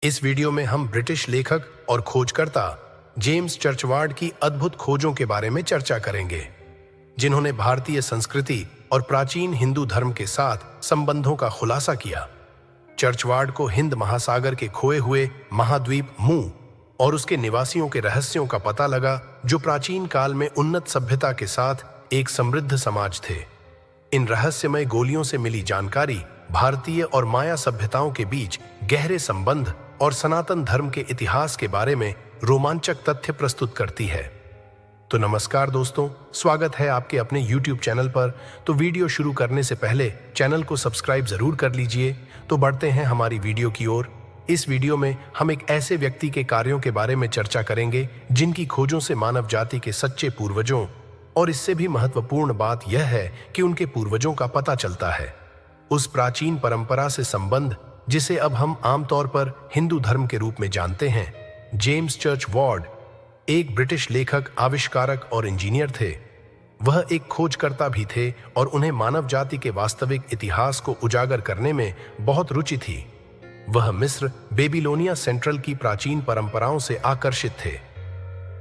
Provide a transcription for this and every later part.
इस वीडियो में हम ब्रिटिश लेखक और खोजकर्ता जेम्स चर्चवार्ड की अद्भुत खोजों के बारे में चर्चा करेंगे, जिन्होंने भारतीय संस्कृति और प्राचीन हिंदू धर्म के साथ संबंधों का खुलासा किया। चर्चवार्ड को हिंद महासागर के खोए हुए महाद्वीप मू और उसके निवासियों के रहस्यों का पता लगा, जो प्राचीन काल में उन्नत सभ्यता के साथ एक समृद्ध समाज थे। इन रहस्यमय गोलियों से मिली जानकारी भारतीय और माया सभ्यताओं के बीच गहरे संबंध और सनातन धर्म के इतिहास के बारे में रोमांचक तथ्य प्रस्तुत करती है। तो नमस्कार दोस्तों, स्वागत है आपके अपने YouTube चैनल पर। तो वीडियो शुरू करने से पहले चैनल को सब्सक्राइब जरूर कर लीजिए। तो बढ़ते हैं हमारी वीडियो की ओर। इस वीडियो में हम एक ऐसे व्यक्ति के कार्यों के बारे में चर्चा करेंगे जिनकी खोजों से मानव जाति के सच्चे पूर्वजों, और इससे भी महत्वपूर्ण बात यह है कि उनके पूर्वजों का पता चलता है, उस प्राचीन परंपरा से संबंध जिसे अब हम आमतौर पर हिंदू धर्म के रूप में जानते हैं। जेम्स चर्चवार्ड एक ब्रिटिश लेखक, आविष्कारक और इंजीनियर थे। वह एक खोजकर्ता भी थे और उन्हें मानव जाति के वास्तविक इतिहास को उजागर करने में बहुत रुचि थी। वह मिस्र, बेबीलोनिया सेंट्रल की प्राचीन परंपराओं से आकर्षित थे।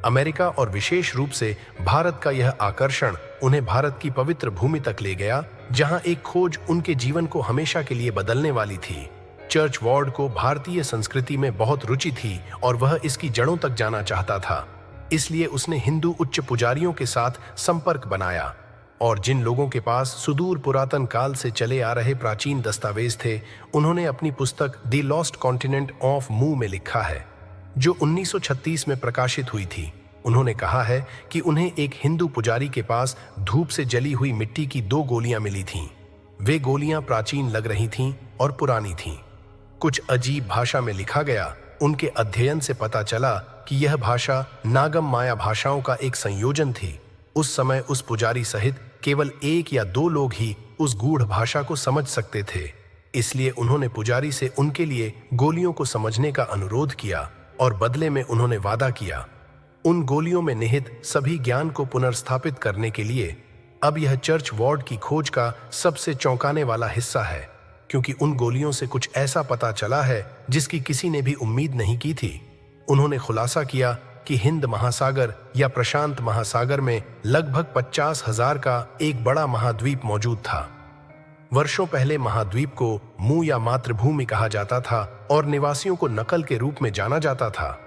अमेरिका और विशेष रूप से भारत का यह आकर्षण उन्हें भारत की पवित्र भूमि तक ले गया, जहां एक खोज उनके जीवन को हमेशा के लिए बदलने वाली थी। चर्चवार्ड को भारतीय संस्कृति में बहुत रुचि थी और वह इसकी जड़ों तक जाना चाहता था। इसलिए उसने हिंदू उच्च पुजारियों के साथ संपर्क बनाया और जिन लोगों के पास सुदूर पुरातन काल से चले आ रहे प्राचीन दस्तावेज थे, उन्होंने अपनी पुस्तक द लॉस्ट कॉन्टिनेंट ऑफ मू में लिखा है, जो 1936 में प्रकाशित हुई थी। उन्होंने कहा है कि उन्हें एक हिंदू पुजारी के पास धूप से जली हुई मिट्टी की 2 गोलियां मिली थीं। वे गोलियां प्राचीन लग रही थीं और पुरानी थीं। कुछ अजीब भाषा में लिखा गया। उनके अध्ययन से पता चला कि यह भाषा नागम माया भाषाओं का एक संयोजन थी। उस समय उस पुजारी सहित केवल 1 या 2 लोग ही उस गूढ़ भाषा को समझ सकते थे। इसलिए उन्होंने पुजारी से उनके लिए गोलियों को समझने का अनुरोध किया और बदले में उन्होंने वादा किया उन गोलियों में निहित सभी ज्ञान को पुनर्स्थापित करने के लिए। अब यह चर्चवार्ड की खोज का सबसे चौंकाने वाला हिस्सा है, क्योंकि उन गोलियों से कुछ ऐसा पता चला है जिसकी किसी ने भी उम्मीद नहीं की थी। उन्होंने खुलासा किया कि हिंद महासागर या प्रशांत महासागर में लगभग 50,000 का एक बड़ा महाद्वीप मौजूद था। वर्षों पहले महाद्वीप को मू या मातृभूमि कहा जाता था और निवासियों को नकल के रूप में जाना जाता था।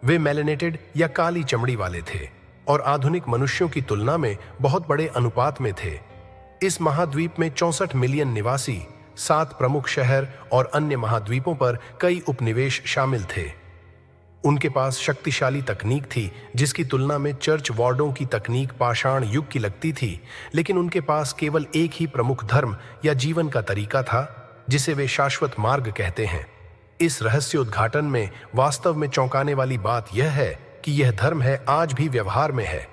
वे मेलेनेटेड या काली चमड़ी वाले थे और आधुनिक मनुष्यों की तुलना में बहुत बड़े अनुपात में थे। इस महाद्वीप में 64 मिलियन निवासी, 7 प्रमुख शहर और अन्य महाद्वीपों पर कई उपनिवेश शामिल थे। उनके पास शक्तिशाली तकनीक थी जिसकी तुलना में चर्चवार्डों की तकनीक पाषाण युग की लगती थी, लेकिन उनके पास केवल एक ही प्रमुख धर्म या जीवन का तरीका था, जिसे वे शाश्वत मार्ग कहते हैं। इस रहस्योद्घाटन में वास्तव में चौंकाने वाली बात यह है कि यह धर्म है आज भी व्यवहार में है।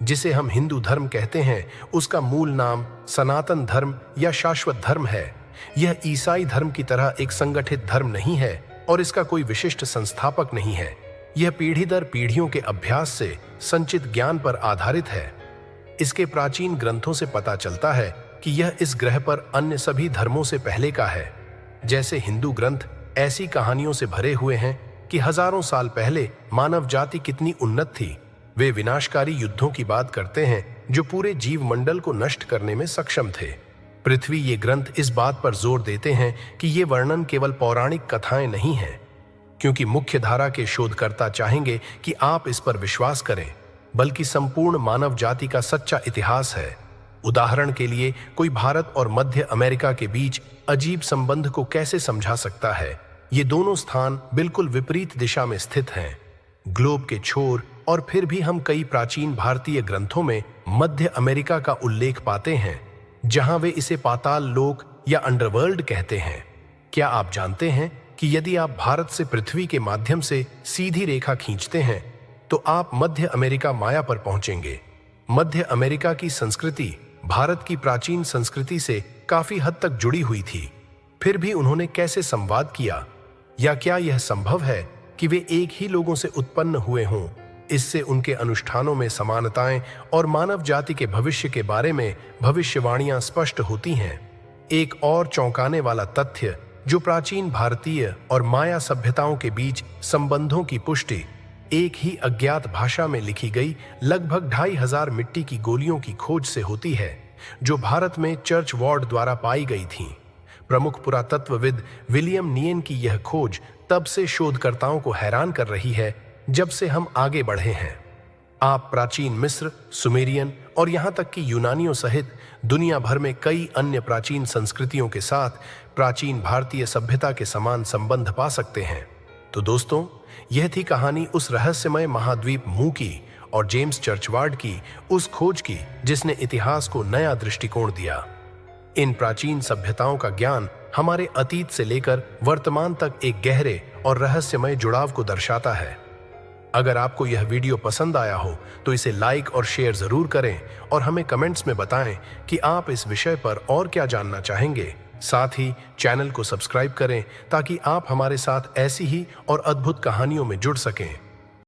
जिसे हम हिंदू धर्म कहते हैं, उसका मूल नाम सनातन धर्म या शाश्वत धर्म है। यह ईसाई धर्म की तरह एक संगठित धर्म नहीं है और इसका कोई विशिष्ट संस्थापक नहीं है। यह पीढ़ी दर पीढ़ियों के अभ्यास से संचित ज्ञान पर आधारित है। इसके प्राचीन ग्रंथों से पता चलता है कि यह इस ग्रह पर अन्य सभी धर्मों से पहले का है। जैसे हिंदू ग्रंथ ऐसी कहानियों से भरे हुए हैं कि हजारों साल पहले मानव जाति कितनी उन्नत थी। वे विनाशकारी युद्धों की बात करते हैं जो पूरे जीव मंडल को नष्ट करने में सक्षम थे। पृथ्वी ये ग्रंथ इस बात पर जोर देते हैं कि ये वर्णन केवल पौराणिक कथाएं नहीं हैं, क्योंकि मुख्य धारा के शोधकर्ता चाहेंगे कि आप इस पर विश्वास करें, बल्कि संपूर्ण मानव जाति का सच्चा इतिहास है। उदाहरण के लिए, कोई भारत और मध्य अमेरिका के बीच अजीब संबंध को कैसे समझा सकता है? ये दोनों स्थान बिल्कुल विपरीत दिशा में स्थित हैं, ग्लोब के छोर, और फिर भी हम कई प्राचीन भारतीय ग्रंथों में मध्य अमेरिका का उल्लेख पाते हैं, जहां वे इसे पाताल लोक या अंडरवर्ल्ड कहते हैं। क्या आप जानते हैं कि यदि आप भारत से पृथ्वी के माध्यम से सीधी रेखा खींचते हैं तो आप मध्य अमेरिका माया पर पहुंचेंगे? मध्य अमेरिका की संस्कृति भारत की प्राचीन संस्कृति से काफी हद तक जुड़ी हुई थी। फिर भी उन्होंने कैसे संवाद किया? या क्या यह संभव है कि वे एक ही लोगों से उत्पन्न हुए हों? इससे उनके अनुष्ठानों में समानताएं और मानव जाति के भविष्य के बारे में भविष्यवाणियां स्पष्ट होती हैं। एक और चौंकाने वाला तथ्य जो प्राचीन भारतीय और माया सभ्यताओं के बीच संबंधों की पुष्टि एक ही अज्ञात भाषा में लिखी गई लगभग 2500 मिट्टी की गोलियों की खोज से होती है, जो भारत में चर्च वार्ड द्वारा पाई गई थीं। प्रमुख पुरातत्वविद विलियम नियन की यह खोज तब से शोधकर्ताओं को हैरान कर रही है जब से हम आगे बढ़े हैं। आप प्राचीन मिस्र, सुमेरियन और यहाँ तक कि यूनानियों सहित दुनिया भर में कई अन्य प्राचीन संस्कृतियों के साथ प्राचीन भारतीय सभ्यता के समान संबंध पा सकते हैं। तो दोस्तों, यह थी कहानी उस रहस्यमय महाद्वीप मू की और जेम्स चर्चवार्ड की उस खोज की जिसने इतिहास को नया दृष्टिकोण दिया। इन प्राचीन सभ्यताओं का ज्ञान हमारे अतीत से लेकर वर्तमान तक एक गहरे और रहस्यमय जुड़ाव को दर्शाता है। अगर आपको यह वीडियो पसंद आया हो तो इसे लाइक और शेयर जरूर करें और हमें कमेंट्स में बताएं कि आप इस विषय पर और क्या जानना चाहेंगे। साथ ही चैनल को सब्सक्राइब करें ताकि आप हमारे साथ ऐसी ही और अद्भुत कहानियों में जुड़ सकें।